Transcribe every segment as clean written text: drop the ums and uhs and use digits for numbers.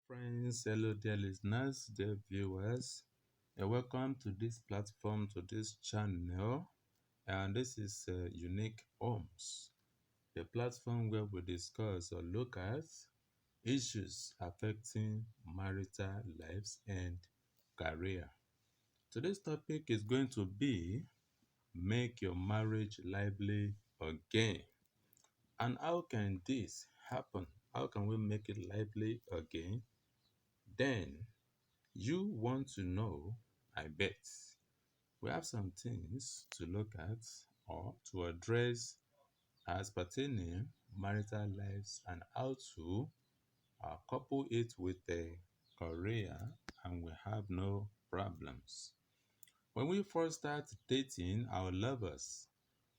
Friends, hello dear listeners, dear viewers, and welcome to this platform, to this channel. And this is Unique Homes, the platform where we discuss or look at issues affecting marital lives and career. Today's topic is going to be make your marriage lively again. And how can this happen? How can we make it lively again? Then you want to know, I bet. We have some things to look at or to address as pertaining marital lives and how to couple it with a career and we have no problems. When we first start dating our lovers,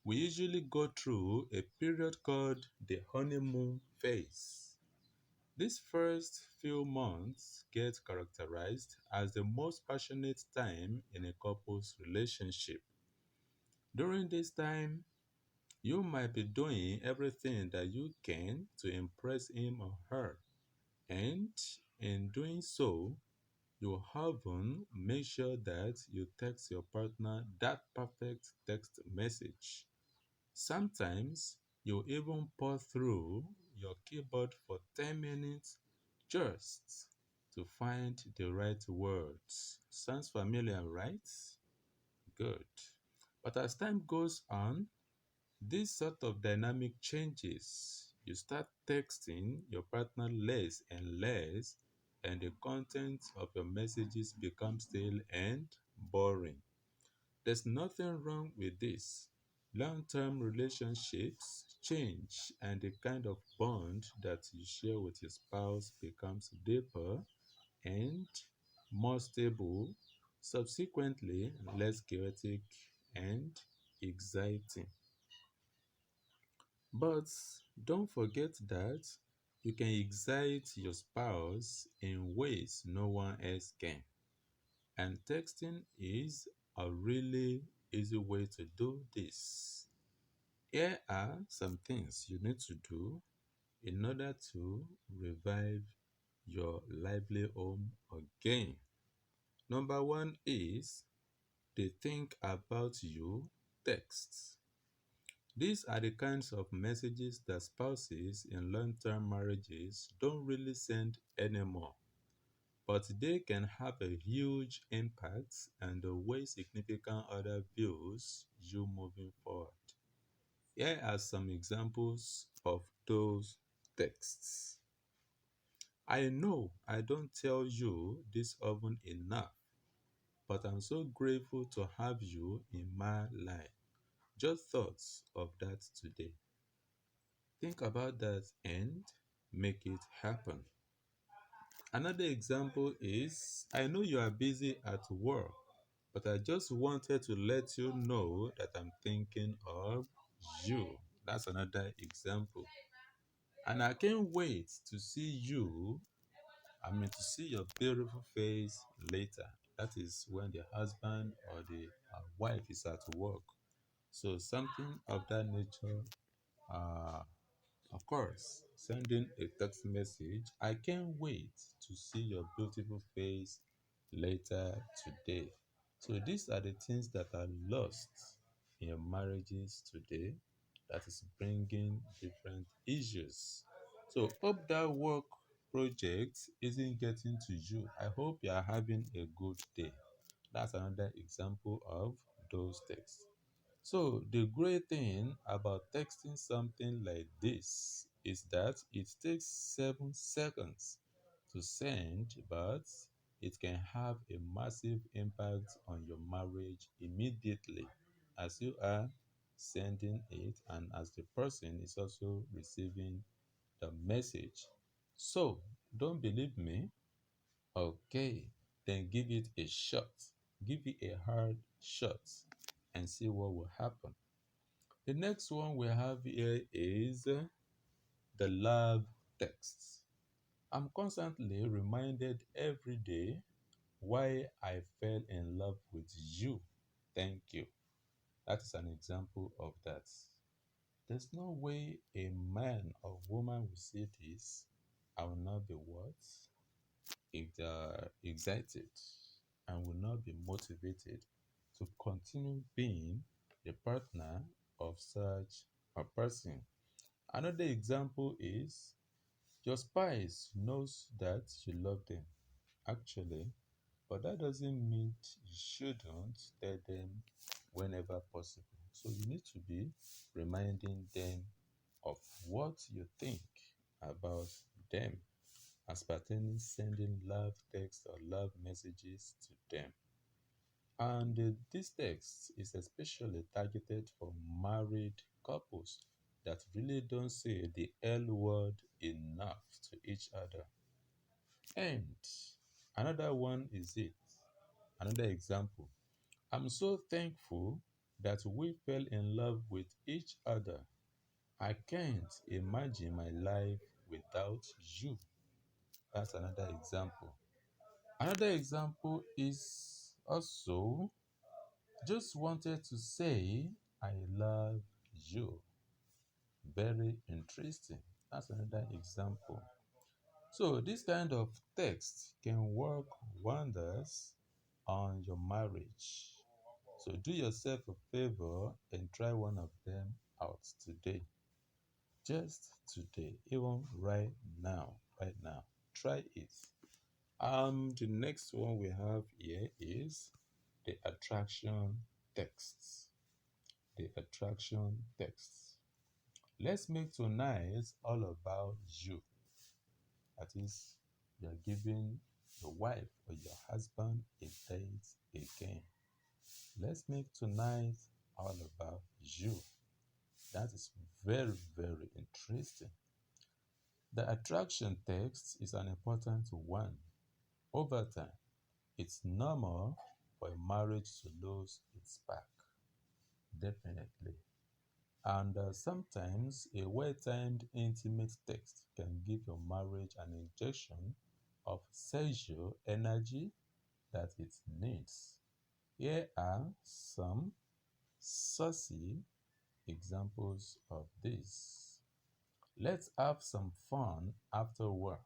we usually go through a period called the honeymoon phase. These first few months get characterized as the most passionate time in a couple's relationship. During this time, you might be doing everything that you can to impress him or her, and in doing so, you often make sure that you text your partner that perfect text message. Sometimes you even pause through your keyboard for 10 minutes just to find the right words. Sounds familiar, right? Good. But as time goes on, this sort of dynamic changes. You start texting your partner less and less, and the content of your messages becomes stale and boring. There's nothing wrong with this. Long term relationships change, and the kind of bond that you share with your spouse becomes deeper and more stable, subsequently, less chaotic and exciting. But don't forget that you can excite your spouse in ways no one else can. And texting is a really easy way to do this. Here are some things you need to do in order to revive your lively home again. Number one is the think about you texts. These are the kinds of messages that spouses in long term marriages don't really send anymore, but they can have a huge impact on the way significant other views you moving forward. Here are some examples of those texts. I know I don't tell you this often enough, but I'm so grateful to have you in my life. Just thoughts of that today. Think about that and make it happen. Another example is I know you are busy at work, but I just wanted to let you know that I'm thinking of you. That's another example. And I can't wait to see you, to see your beautiful face later. That is when the husband or the wife is at work. So something of that nature, uh, of course, sending a text message. I can't wait to see your beautiful face later today. So these are the things that are lost in your marriages today that is bringing different issues. So hope that work project isn't getting to you. I hope you are having a good day. That's another example of those texts. So the great thing about texting something like this is that it takes 7 seconds to send, but it can have a massive impact on your marriage immediately as you are sending it and as the person is also receiving the message. So don't believe me? Okay, then give it a shot. Give it a hard shot and see what will happen. The next one we have here is the love text. I'm constantly reminded every day why I fell in love with you. Thank you. That is an example of that. There's no way a man or woman will see this. I will not be what? excited and will not be motivated to continue being the partner of such a person. Another example is your spouse knows that you love them, actually, but that doesn't mean you shouldn't tell them whenever possible. So you need to be reminding them of what you think about them as pertaining sending love text or love messages to them. And this text is especially targeted for married couples that really don't say the L word enough to each other. And another one is it. Another example. I'm so thankful that we fell in love with each other. I can't imagine my life without you. That's another example. Another example is also just wanted to say, I love you. Very interesting. That's another example. So, this kind of text can work wonders on your marriage. So, do yourself a favor and try one of them out today. Just today, even right now. Right now. Try it. The next one we have here is the attraction texts. The attraction texts. Let's make tonight all about you. That is, you're giving your wife or your husband a date again. Let's make tonight all about you. That is very, very interesting. The attraction text is an important one. Over time, it's normal for a marriage to lose its spark. Definitely. And sometimes a well timed intimate text can give your marriage an injection of sexual energy that it needs. Here are some saucy examples of this. Let's have some fun after work.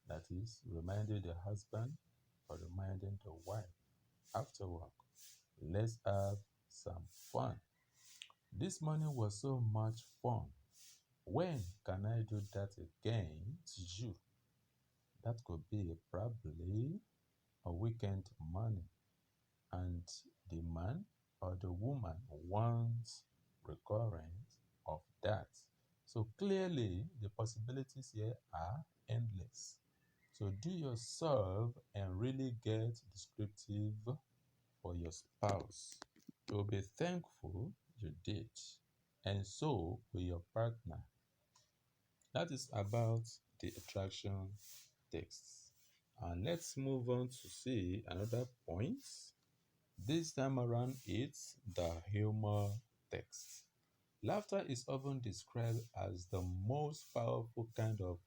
That is, reminding the husband or reminding the wife after work. Let's have some fun. This morning was so much fun. When can I do that again to you? That could be probably a weekend morning, and the man or the woman wants recurrence of that. So clearly, the possibilities here are endless. So do yourself and really get descriptive for your spouse. You'll be thankful you did, and so will your partner. That is about the attraction texts. And let's move on to see another point. This time around, it's the humor text. Laughter is often described as the most powerful kind of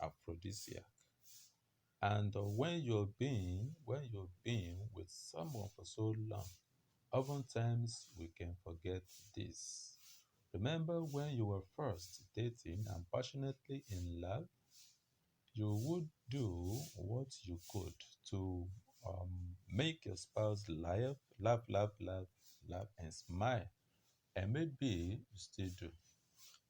aphrodisiac. And when you've been with someone for so long, oftentimes we can forget this. Remember when you were first dating and passionately in love, you would do what you could to make your spouse laugh, and smile. And maybe you still do.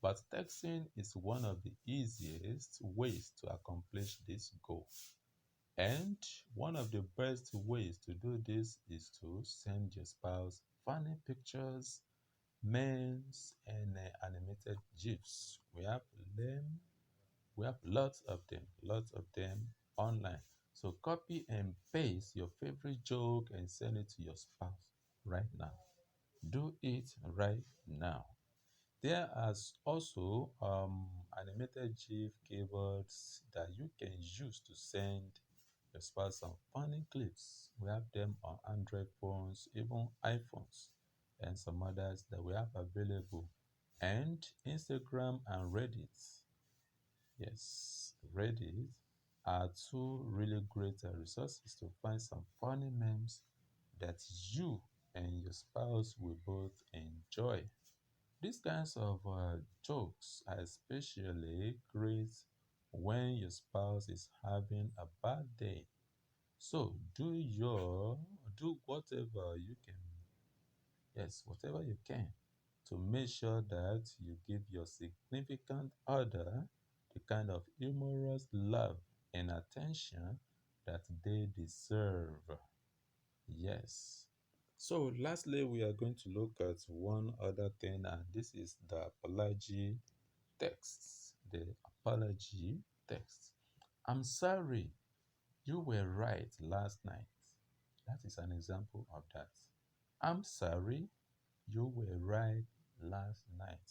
But texting is one of the easiest ways to accomplish this goal. And one of the best ways to do this is to send your spouse funny pictures, memes, and animated GIFs. We have lots of them online. So copy and paste your favorite joke and send it to your spouse right now. Do it right now. There are also animated GIF keywords that you can use to send your spouse some funny clips. We have them on Android phones, even iPhones, and some others that we have available. And Instagram and Reddit. Yes, Reddit are two really great resources to find some funny memes that you and your spouse will both enjoy. These kinds of jokes are especially great when your spouse is having a bad day. So do whatever you can, yes, whatever you can to make sure that you give your significant other the kind of humorous love and attention that they deserve. Yes. So, lastly, we are going to look at one other thing, and this is the apology text. The apology text. I'm sorry, you were right last night. That is an example of that. I'm sorry, you were right last night.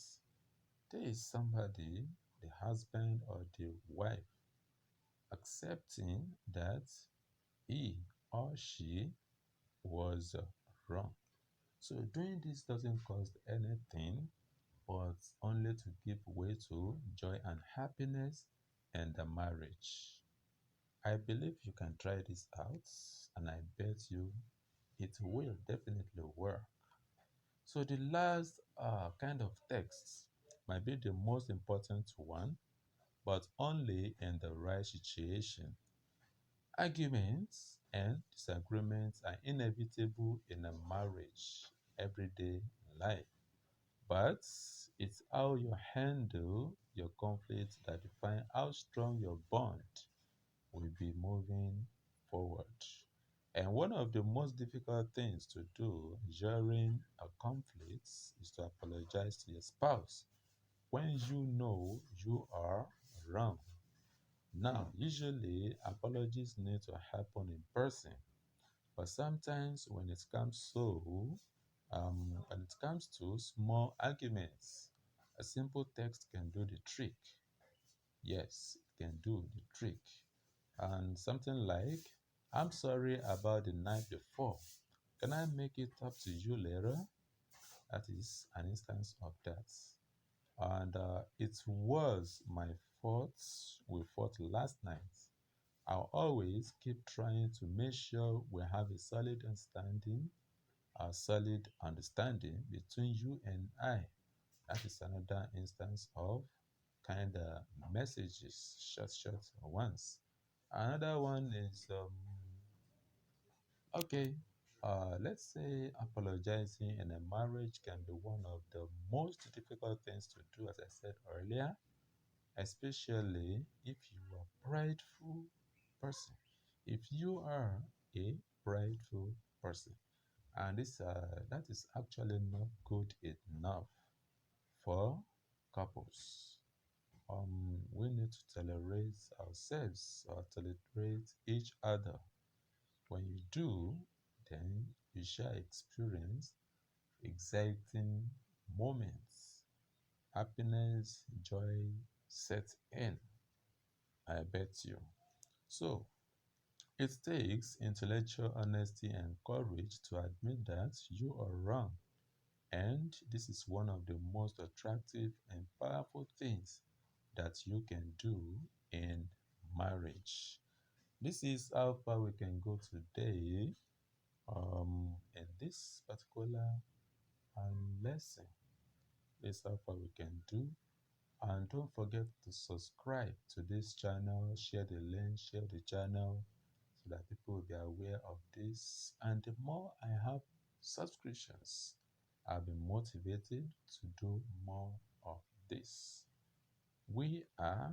There is somebody, the husband or the wife, accepting that he or she was wrong. So doing this doesn't cost anything, but only to give way to joy and happiness in the marriage. I believe you can try this out, and I bet you it will definitely work. So the last kind of text might be the most important one, but only in the right situation. Arguments and disagreements are inevitable in a marriage, everyday life. But it's how you handle your conflicts that define how strong your bond will be moving forward. And one of the most difficult things to do during a conflict is to apologize to your spouse when you know you are wrong. Now, usually apologies need to happen in person, but sometimes when it comes to small arguments, a simple text can do the trick. Yes, it can do the trick. And something like, I'm sorry about the night before. Can I make it up to you later? That is an instance of that. And it was my fault. We fought last night. I'll always keep trying to make sure we have a solid understanding between you and I. That is another instance of kind of messages, short ones. Another one is okay. Let's say apologizing in a marriage can be one of the most difficult things to do, as I said earlier, especially if you are prideful person. If you are a prideful person, and that is actually not good enough for couples. We need to tolerate ourselves or tolerate each other. When you do, then you shall experience exciting moments. Happiness, joy set in. I bet you. So, it takes intellectual honesty and courage to admit that you are wrong. And this is one of the most attractive and powerful things that you can do in marriage. This is how far we can go today in this particular lesson. This is how far we can do. And don't forget to subscribe to this channel, share the link, share the channel so that people will be aware of this. And the more I have subscriptions, I'll be motivated to do more of this. We are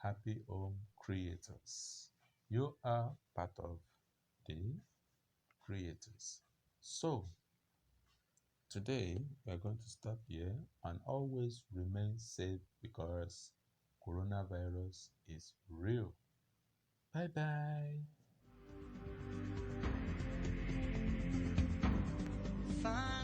happy home creators. You are part of the creators. So, today we are going to stop here and always remain safe because coronavirus is real. Bye bye. Fine.